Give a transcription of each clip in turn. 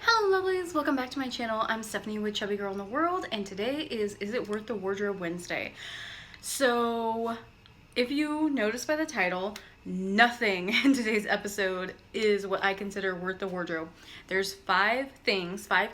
Hello lovelies, welcome back to my channel. I'm Stephanie with Chubby Girl in the World, and today is It Worth the Wardrobe Wednesday. So if you notice by the title, nothing in today's episode is what I consider worth the wardrobe. There's 5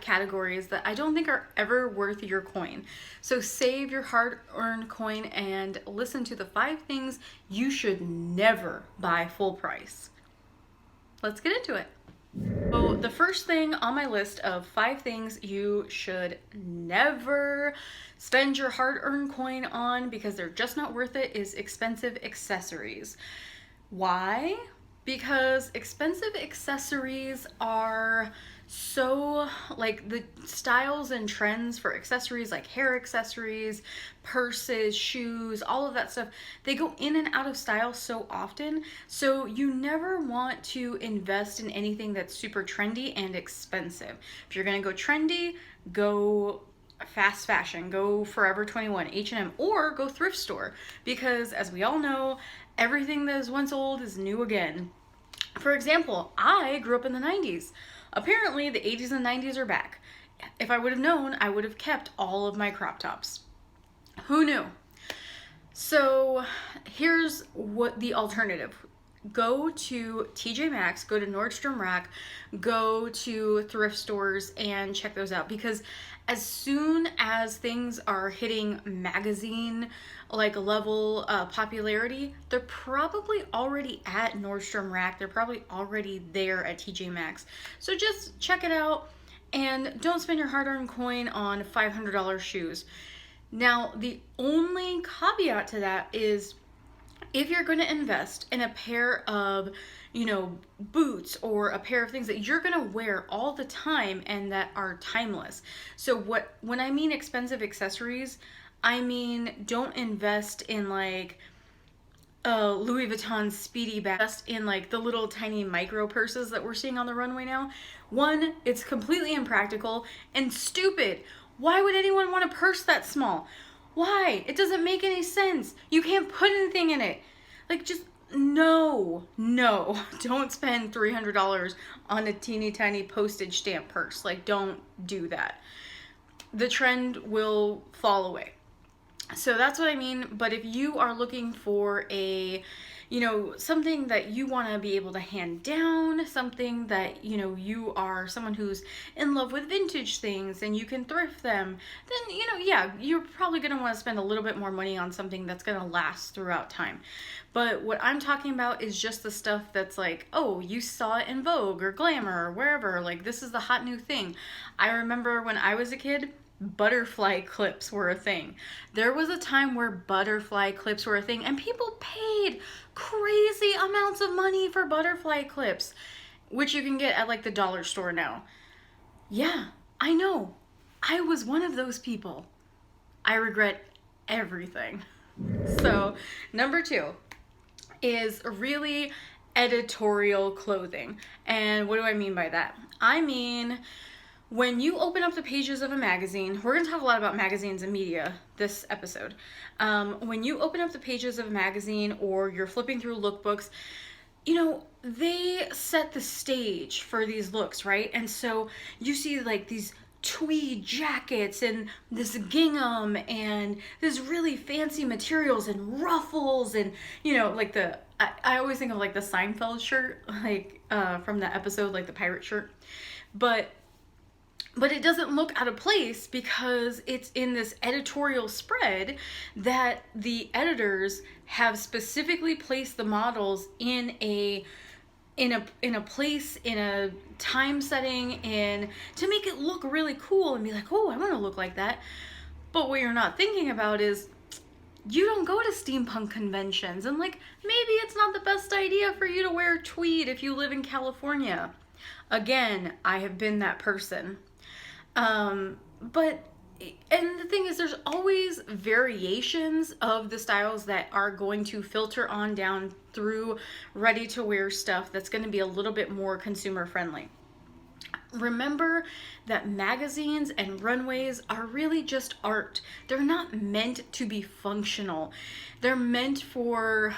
categories that I don't think are ever worth your coin. So save your hard-earned coin and listen to the 5 things you should never buy full price. Let's get into it. So the first thing on my list of 5 things you should never spend your hard-earned coin on because they're just not worth it is expensive accessories. Why? Because expensive accessories are so, like, the styles and trends for accessories, like hair accessories, purses, shoes, all of that stuff, they go in and out of style so often. So you never want to invest in anything that's super trendy and expensive. If you're gonna go trendy, go fast fashion, go Forever 21, H&M, or go thrift store, because as we all know, everything that is once old is new again. For example, I grew up in the 90s. Apparently the 80s and 90s are back. If I would have known, I would have kept all of my crop tops. Who knew? So here's what the alternative. Go to TJ Maxx, go to Nordstrom Rack, go to thrift stores and check those out, because as soon as things are hitting magazine like level popularity, they're probably already at Nordstrom Rack. They're probably already there at TJ Maxx. So just check it out and don't spend your hard-earned coin on $500 shoes. Now, the only caveat to that is if you're going to invest in a pair of, boots or a pair of things that you're going to wear all the time and that are timeless. So when I mean expensive accessories, I mean don't invest in like Louis Vuitton Speedy bag, invest in like the little tiny micro purses that we're seeing on the runway now. One, it's completely impractical and stupid. Why would anyone want a purse that small? Why? It doesn't make any sense. You can't put anything in it. Like, just no, don't spend $300 on a teeny tiny postage stamp purse. Like, don't do that. The trend will fall away. So that's what I mean. But if you are looking for a, something that you want to be able to hand down, something that, you are someone who's in love with vintage things and you can thrift them, then, yeah, you're probably going to want to spend a little bit more money on something that's going to last throughout time. But what I'm talking about is just the stuff that's like, oh, you saw it in Vogue or Glamour or wherever, like this is the hot new thing. I remember when I was a kid, butterfly clips were a thing. There was a time where butterfly clips were a thing and people paid crazy amounts of money for butterfly clips, which you can get at like the dollar store now. Yeah, I know. I was one of those people. I regret everything. So, number 2 is really editorial clothing. And what do I mean by that? I mean, when you open up the pages of a magazine, we're going to talk a lot about magazines and media this episode. When you open up the pages of a magazine or you're flipping through lookbooks, they set the stage for these looks, right? And so you see like these tweed jackets and this gingham and this really fancy materials and ruffles and, like I always think of like the Seinfeld shirt, like from the episode, like the pirate shirt. But it doesn't look out of place because it's in this editorial spread that the editors have specifically placed the models in a place, in a time setting, to make it look really cool and be like, oh, I want to look like that. But what you're not thinking about is you don't go to steampunk conventions, and like maybe it's not the best idea for you to wear tweed if you live in California. Again, I have been that person. And the thing is, there's always variations of the styles that are going to filter on down through ready-to-wear stuff that's going to be a little bit more consumer friendly. Remember that magazines and runways are really just art. They're not meant to be functional. They're meant for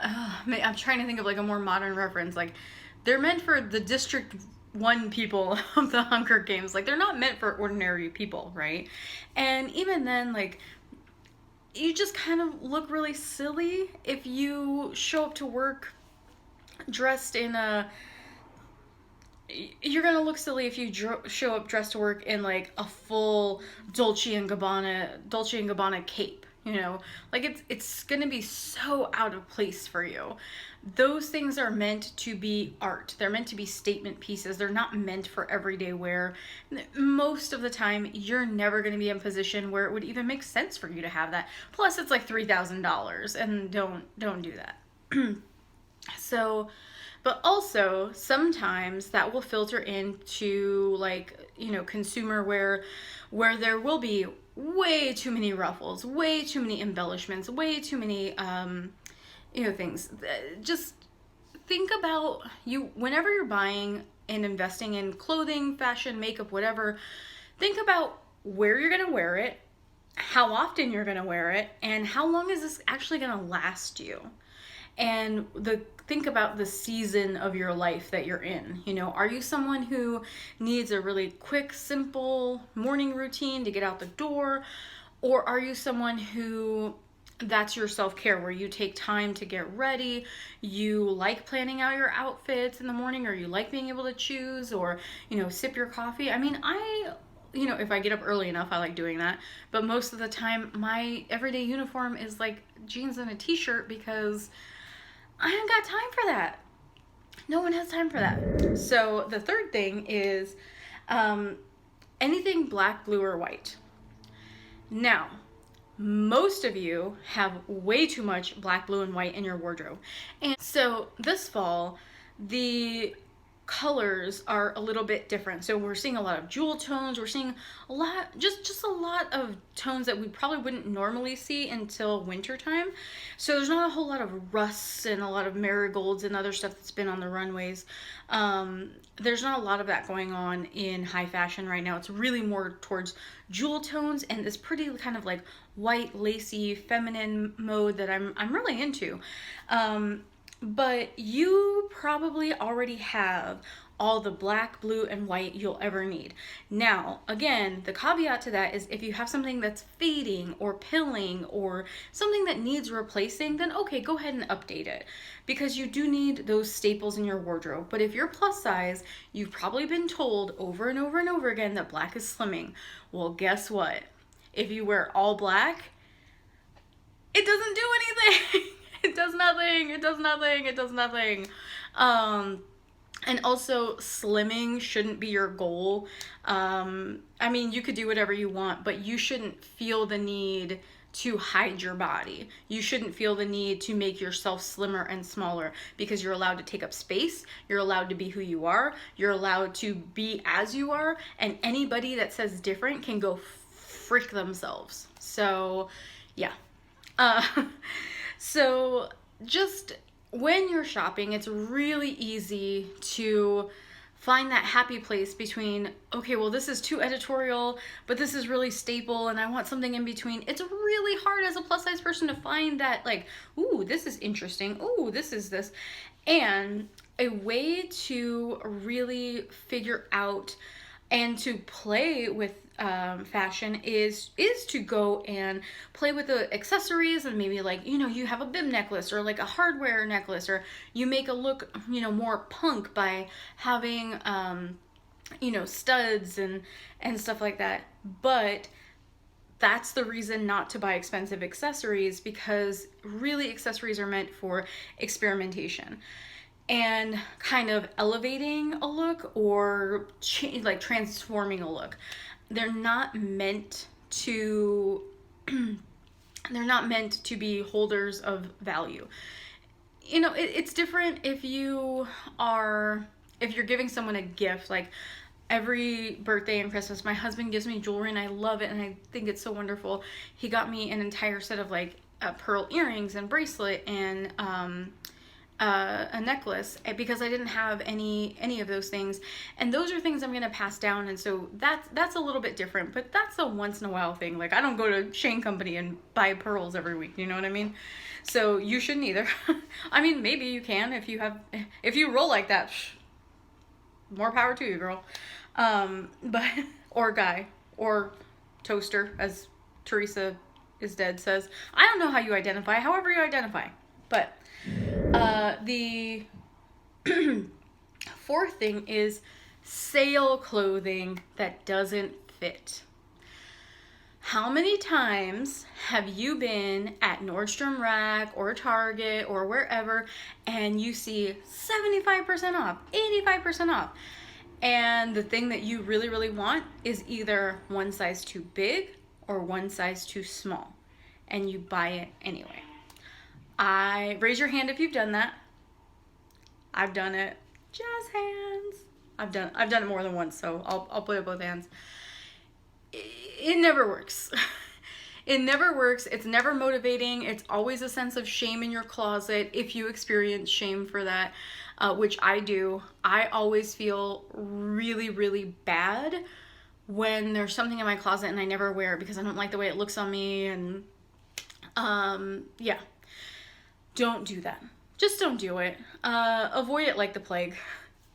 I'm trying to think of like a more modern reference. Like, they're meant for the district one people of the Hunger Games. Like, they're not meant for ordinary people, right? And even then, like, you just kind of look really silly if you show up to work dressed in a, you're gonna look silly if you show up dressed to work in like a full Dolce and Gabbana cape. You know, like it's gonna be so out of place for you. Those things are meant to be art. They're meant to be statement pieces. They're not meant for everyday wear. Most of the time, you're never gonna be in a position where it would even make sense for you to have that. Plus, it's like $3,000, and don't do that. So, but also sometimes that will filter into, like, you know, consumer wear, where there will be way too many ruffles, way too many embellishments, way too many you know, things. Just think about, you whenever you're buying and investing in clothing, fashion, makeup, whatever, think about where you're going to wear it, how often you're going to wear it, and how long is this actually going to last you. And think about the season of your life that you're in. You know, are you someone who needs a really quick, simple morning routine to get out the door? Or are you someone who, that's your self-care, where you take time to get ready, you like planning out your outfits in the morning, or you like being able to choose, or, you know, sip your coffee? I mean, you know, if I get up early enough, I like doing that. But most of the time, my everyday uniform is like jeans and a t-shirt, because I haven't got time for that. No one has time for that. So the third thing is anything black, blue, or white. Now, most of you have way too much black, blue, and white in your wardrobe. And so this fall, the colors are a little bit different. So we're seeing a lot of jewel tones. We're seeing a lot, just a lot of tones that we probably wouldn't normally see until wintertime. So there's not a whole lot of rusts and a lot of marigolds and other stuff that's been on the runways. There's not a lot of that going on in high fashion right now. It's really more towards jewel tones and this pretty kind of like white, lacy, feminine mode that I'm really into. But you probably already have all the black, blue, and white you'll ever need. Now, again, the caveat to that is if you have something that's fading or pilling or something that needs replacing, then okay, go ahead and update it, because you do need those staples in your wardrobe. But if you're plus size, you've probably been told over and over and over again that black is slimming. Well, guess what? If you wear all black, it doesn't do anything. It does nothing. It does nothing. It does nothing. And also, slimming shouldn't be your goal. I mean, you could do whatever you want, but you shouldn't feel the need to hide your body. You shouldn't feel the need to make yourself slimmer and smaller, because you're allowed to take up space. You're allowed to be who you are. You're allowed to be as you are. And anybody that says different can go freak themselves. So, yeah. So just when you're shopping, it's really easy to find that happy place between, okay, well, this is too editorial, but this is really staple, and I want something in between. It's really hard as a plus size person to find that, like, ooh, this is interesting. Ooh, this is this. And a way to really figure out and to play with fashion is to go and play with the accessories, and maybe, like, you know, you have a bib necklace or like a hardware necklace, or you make a look, you know, more punk by having you know, studs and stuff like that. But that's the reason not to buy expensive accessories, because really accessories are meant for experimentation and kind of elevating a look or like transforming a look. They're not meant to they're not meant to be holders of value. You know, it's different if you're giving someone a gift. Like, every birthday and Christmas, my husband gives me jewelry and I love it and I think it's so wonderful. He got me an entire set of like pearl earrings and bracelet and a necklace, because I didn't have any of those things, and those are things I'm going to pass down. And so that's a little bit different, but that's a once in a while thing. Like, I don't go to Shane Company and buy pearls every week, you know what I mean? So you shouldn't either. I mean, maybe you can if you roll like that. more power to you, girl. But, or guy, or toaster, as Teresa is Dead says. I don't know how you identify, however you identify. But the fourth thing is sale clothing that doesn't fit. How many times have you been at Nordstrom Rack or Target or wherever and you see 75% off, 85% off, and the thing that you really, really want is either one size too big or one size too small, and you buy it anyway? Raise your hand if you've done that. I've done it. Jazz hands. I've done it more than once, so I'll put up both hands. It never works. It never works. It's never motivating. It's always a sense of shame in your closet. If you experience shame for that, which I do, I always feel really, really bad when there's something in my closet and I never wear it because I don't like the way it looks on me. And yeah, don't do that. Just don't do it. Avoid it like the plague.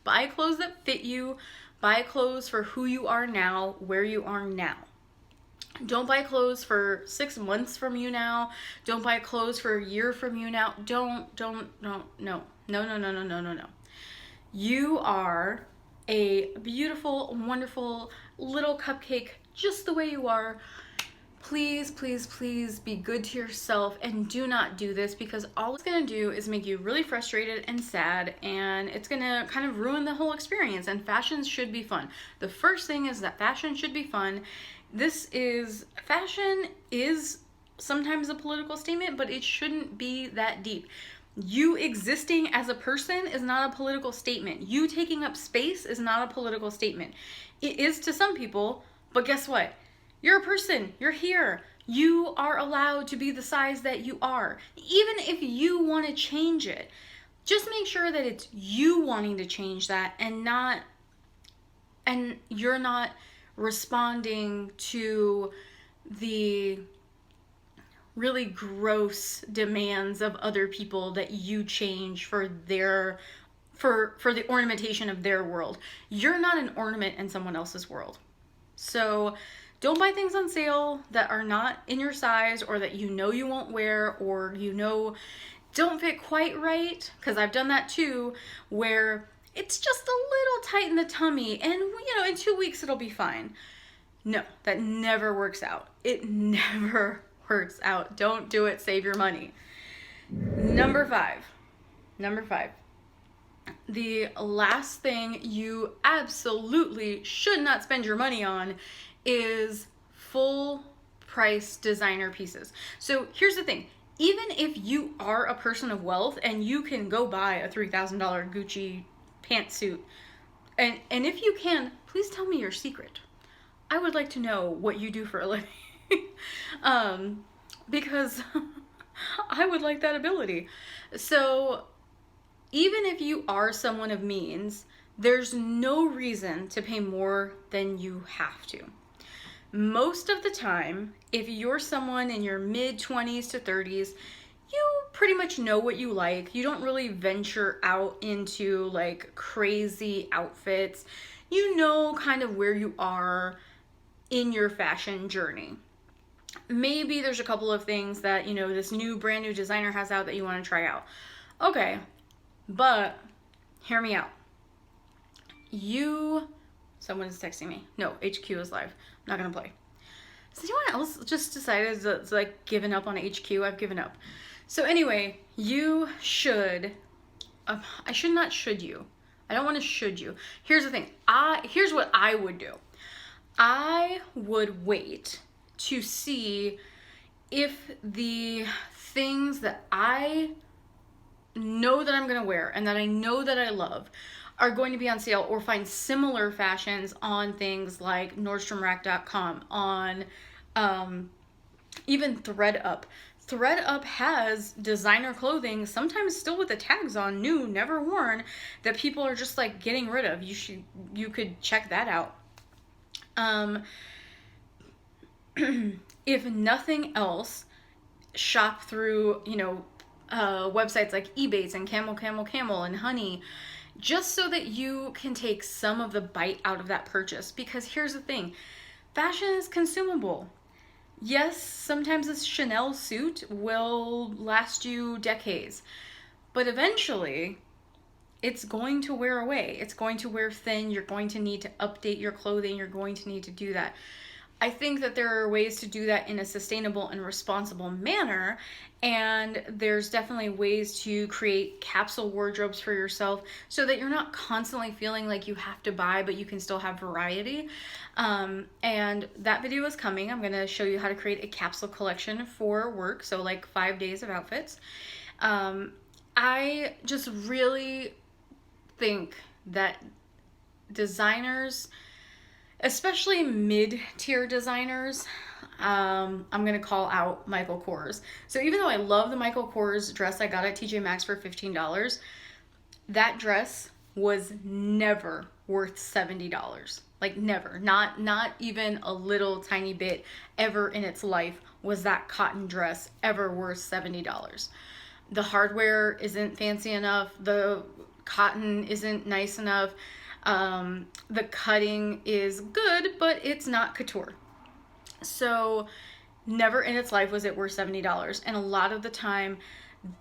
Buy clothes that fit you. Buy clothes for who you are now, where you are now. Don't buy clothes for 6 months from you now. Don't buy clothes for a year from you now. No. You are a beautiful, wonderful little cupcake just the way you are. Please, please, please be good to yourself and do not do this, because all it's going to do is make you really frustrated and sad, and it's going to kind of ruin the whole experience. And fashion should be fun. The first thing is that fashion should be fun. Fashion is sometimes a political statement, but it shouldn't be that deep. You existing as a person is not a political statement. You taking up space is not a political statement. It is to some people, but guess what? You're a person. You're here. You are allowed to be the size that you are. Even if you want to change it, just make sure that it's you wanting to change that, and you're not responding to the really gross demands of other people that you change for the ornamentation of their world. You're not an ornament in someone else's world. So don't buy things on sale that are not in your size, or that you know you won't wear, or don't fit quite right, because I've done that too, where it's just a little tight in the tummy and in 2 weeks it'll be fine. No, that never works out. It never works out. Don't do it. Save your money. Number five. The last thing you absolutely should not spend your money on is full price designer pieces. So here's the thing. Even if you are a person of wealth and you can go buy a $3,000 Gucci pantsuit, and if you can, please tell me your secret. I would like to know what you do for a living. Because I would like that ability. So even if you are someone of means, there's no reason to pay more than you have to. Most of the time, if you're someone in your mid-20s to 30s, you pretty much know what you like. You don't really venture out into like crazy outfits. You know kind of where you are in your fashion journey. Maybe there's a couple of things that, this brand new designer has out that you want to try out. Okay, but hear me out. Someone is texting me. No, HQ is live. I'm not going to play. Has anyone else just decided to like given up on HQ? I've given up. So anyway, you should, I don't want to should you. Here's the thing. Here's what I would do. I would wait to see if the things that I know that I'm going to wear and that I know that I love are going to be on sale, or find similar fashions on things like NordstromRack.com, on even ThreadUp. ThreadUp has designer clothing, sometimes still with the tags on, new, never worn, that people are just like getting rid of. You could check that out. If nothing else, shop through, websites like Ebates and Camel and Honey. just so that you can take some of the bite out of that purchase. Because here's the thing, fashion is consumable. Yes, sometimes a Chanel suit will last you decades, but eventually it's going to wear away. It's going to wear thin. You're going to need to update your clothing. You're going to need to do that. I think that there are ways to do that in a sustainable and responsible manner, and there's definitely ways to create capsule wardrobes for yourself so that you're not constantly feeling like you have to buy, but you can still have variety. And that video is coming. I'm going to show you how to create a capsule collection for work, so like 5 days of outfits. I just really think that designers, especially mid-tier designers, I'm gonna call out Michael Kors. So even though I love the Michael Kors dress I got at TJ Maxx for $15, that dress was never worth $70. Like never, not even a little tiny bit ever in its life was that cotton dress ever worth $70. The hardware isn't fancy enough. The cotton isn't nice enough. The cutting is good, but it's not couture. So never in its life was it worth $70. And a lot of the time,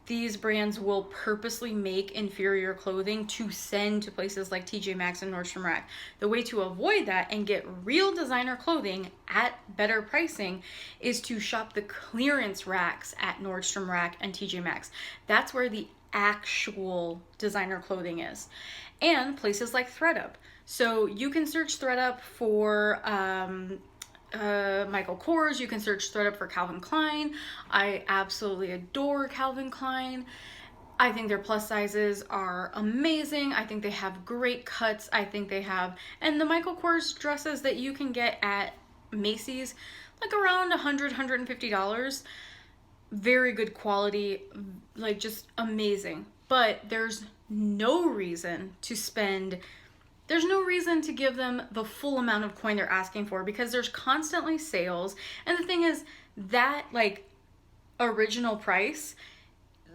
these brands will purposely make inferior clothing to send to places like TJ Maxx and Nordstrom Rack. The way to avoid that and get real designer clothing at better pricing is to shop the clearance racks at Nordstrom Rack and TJ Maxx. That's where the actual designer clothing is. And places like ThredUp. So you can search ThredUp for Michael Kors. You can search ThredUp for Calvin Klein. I absolutely adore Calvin Klein. I think their plus sizes are amazing. I think they have great cuts. I think they have, and the Michael Kors dresses that you can get at Macy's, like around $100, $150. Very good quality, like just amazing. But there's no reason to give them the full amount of coin they're asking for, because there's constantly sales. And the thing is, that like original price,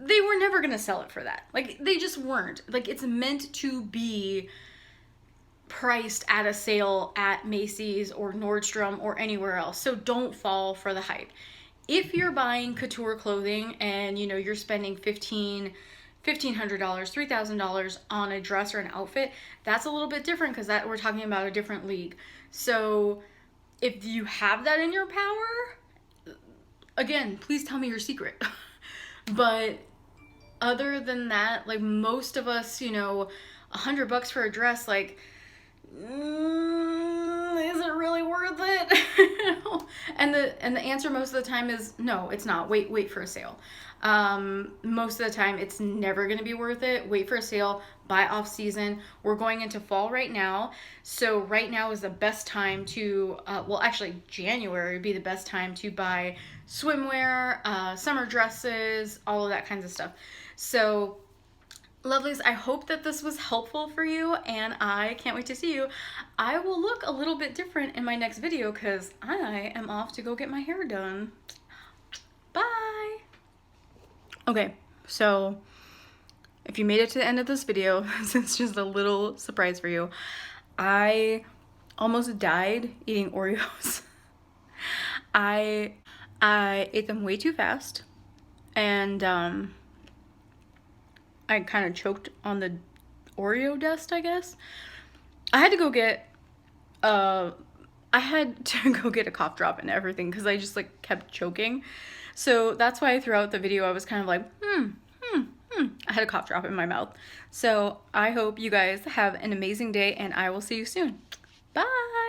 they were never gonna sell it for that. Like they just weren't. Like it's meant to be priced at a sale at Macy's or Nordstrom or anywhere else. So don't fall for the hype. If you're buying couture clothing and you know you're spending $1,500, $3,000 on a dress or an outfit, that's a little bit different, because that we're talking about a different league. So if you have that in your power, again, please tell me your secret. But other than that, like most of us, you know, $100 for a dress, like, is it really worth it? and the answer most of the time is no, it's not. Wait for a sale. Most of the time it's never going to be worth it. Wait for a sale, buy off season. We're going into fall right now. So right now is the best time to, well, actually January would be the best time to buy swimwear, summer dresses, all of that kinds of stuff. So lovelies, I hope that this was helpful for you, and I can't wait to see you. I will look a little bit different in my next video because I am off to go get my hair done. Bye! Okay, so if you made it to the end of this video, this is just a little surprise for you. I almost died eating Oreos. I ate them way too fast, and I kind of choked on the Oreo dust, I guess. I had to go get a cough drop and everything because I just like kept choking. So that's why throughout the video I was kind of like, I had a cough drop in my mouth. So I hope you guys have an amazing day, and I will see you soon. Bye!